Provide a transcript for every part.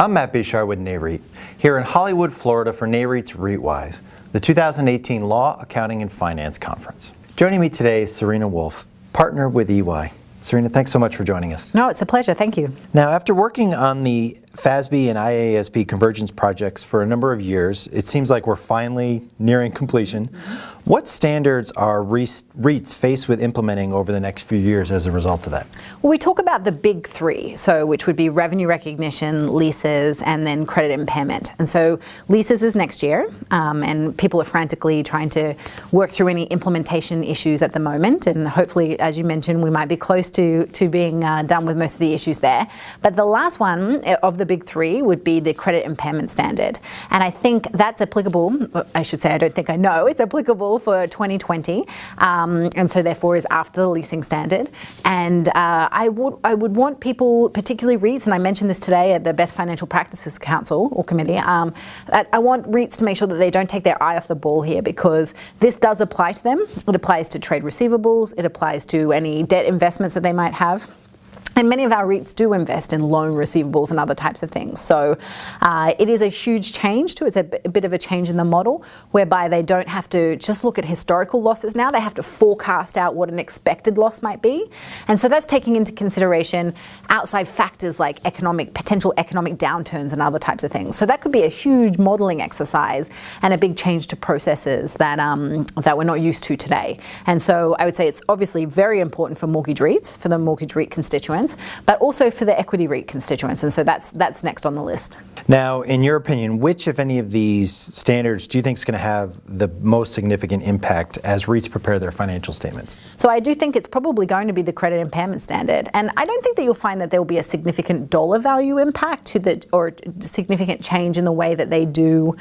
I'm Matt Bishar with Nareit, here in Hollywood, Florida for Nareit's REITwise, the 2018 Law, Accounting, and Finance Conference. Joining me today is Serena Wolfe, partner with EY. Serena, thanks so much for joining us. No, it's a pleasure. Thank you. Now, after working on the FASB and IASB convergence projects for a number of years, it seems like we're finally nearing completion. What standards are REITs faced with implementing over the next few years as a result of that? Well, we talk about the big three, so which would be revenue recognition, leases, and then credit impairment. And so leases is next year, and people are frantically trying to work through any implementation issues at the moment. And hopefully, as you mentioned, we might be close to being done with most of the issues there. But the last one of the big three would be the credit impairment standard. And I think that's applicable, I should say, I don't think I know, it's applicable for 2020, and so therefore is after the leasing standard. And I would want people, particularly REITs, and I mentioned this today at the Best Financial Practices Council or Committee, that I want REITs to make sure that they don't take their eye off the ball here, because this does apply to them. It applies to trade receivables, it applies to any debt investments that they might have. And many of our REITs do invest in loan receivables and other types of things. So it is a huge change it's a bit of a change in the model, whereby they don't have to just look at historical losses now, they have to forecast out what an expected loss might be. And so that's taking into consideration outside factors like potential economic downturns and other types of things. So that could be a huge modeling exercise and a big change to processes that we're not used to today. And so I would say it's obviously very important for mortgage REITs, for the mortgage REIT constituents, but also for the equity REIT constituents, and so that's next on the list. Now, in your opinion, which, if any, of these standards do you think is going to have the most significant impact as REITs prepare their financial statements? So I do think it's probably going to be the credit impairment standard, and I don't think that you'll find that there will be a significant dollar value impact or significant change in the way that they do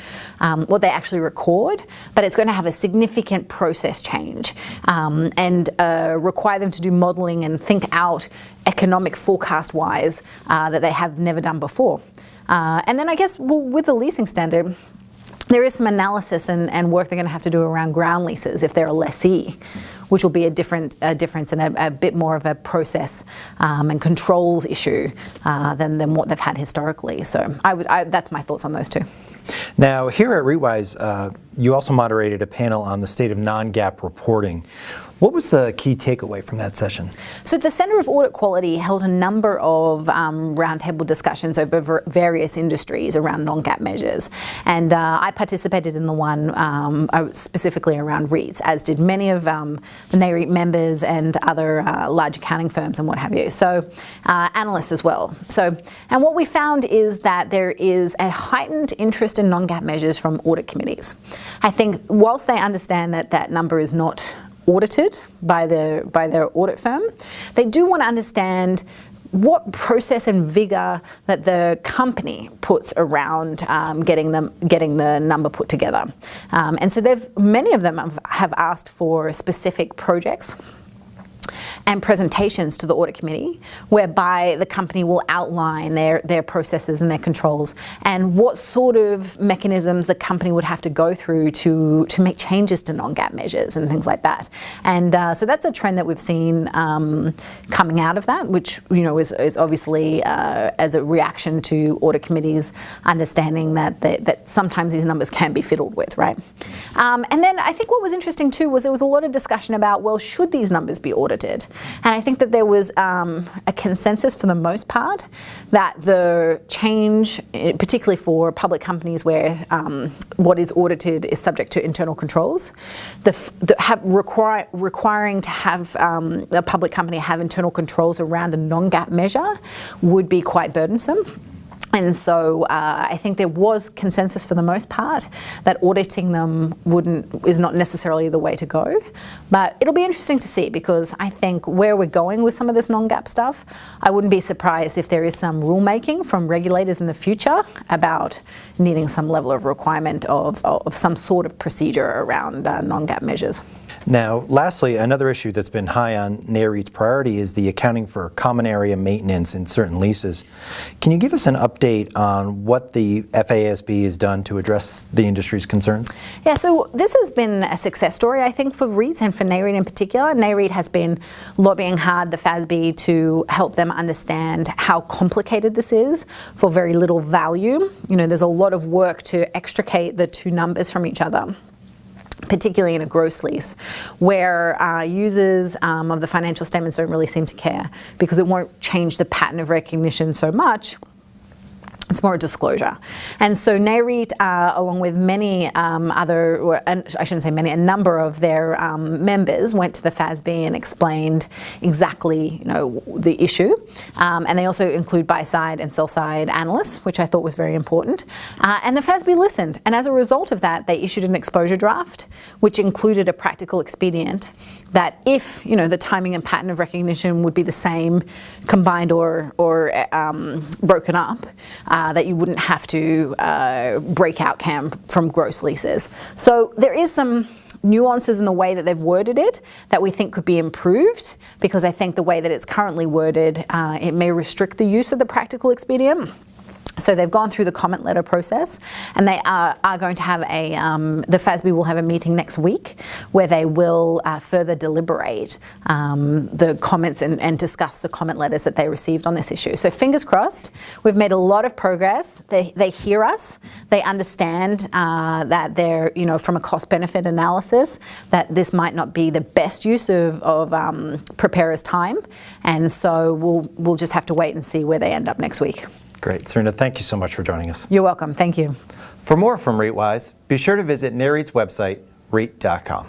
what they actually record, but it's going to have a significant process change and require them to do modeling and think out economic forecast-wise that they have never done before. And then I guess with the leasing standard, there is some analysis and work they're going to have to do around ground leases if they're a lessee, which will be a difference and a bit more of a process and controls issue than what they've had historically. So that's my thoughts on those two. Now, here at REITwise, you also moderated a panel on the state of non-GAAP reporting. What was the key takeaway from that session? So the Centre of Audit Quality held a number of roundtable discussions over various industries around non-GAAP measures. And I participated in the one specifically around REITs, as did many of the Nareit members and other large accounting firms and what have you. So analysts as well. And what we found is that there is a heightened interest in non-GAAP measures from audit committees. I think whilst they understand that that number is not audited by their audit firm, they do want to understand what process and vigor that the company puts around getting the number put together. And so many of them have asked for specific projects and presentations to the audit committee, whereby the company will outline their processes and their controls and what sort of mechanisms the company would have to go through to make changes to non-GAAP measures and things like that. And so that's a trend that we've seen coming out of that, which is obviously as a reaction to audit committees understanding that sometimes these numbers can be fiddled with, right? And then I think what was interesting too was there was a lot of discussion about, well, should these numbers be audited? And I think that there was a consensus for the most part that the change, particularly for public companies where what is audited is subject to internal controls, requiring to have a public company have internal controls around a non-GAAP measure would be quite burdensome. And so I think there was consensus for the most part that auditing them is not necessarily the way to go. But it'll be interesting to see, because I think where we're going with some of this non-GAAP stuff, I wouldn't be surprised if there is some rulemaking from regulators in the future about needing some level of requirement of some sort of procedure around non-GAAP measures. Now, lastly, another issue that's been high on Nareit's priority is the accounting for common area maintenance in certain leases. Can you give us an update on what the FASB has done to address the industry's concerns? Yeah, so this has been a success story, I think, for REITs and for Nareit in particular. Nareit has been lobbying hard the FASB to help them understand how complicated this is for very little value. You know, there's a lot of work to extricate the two numbers from each other, particularly in a gross lease, where users of the financial statements don't really seem to care because it won't change the pattern of recognition so much. It's more a disclosure. And so Nareit, along with many a number of their members went to the FASB and explained exactly, the issue. And they also include buy-side and sell-side analysts, which I thought was very important. And the FASB listened. And as a result of that, they issued an exposure draft, which included a practical expedient that if, the timing and pattern of recognition would be the same, combined or broken up, that you wouldn't have to break out CAM from gross leases. So there is some nuances in the way that they've worded it that we think could be improved, because I think the way that it's currently worded, it may restrict the use of the practical expedient. So they've gone through the comment letter process, and they are going to have the FASB will have a meeting next week where they will further deliberate the comments and discuss the comment letters that they received on this issue. So fingers crossed, we've made a lot of progress. They hear us. They understand that they're, from a cost-benefit analysis, that this might not be the best use of preparers' time. And so we'll just have to wait and see where they end up next week. Great. Serena, thank you so much for joining us. You're welcome. Thank you. For more from REITwise, be sure to visit Nareit's website, REIT.com.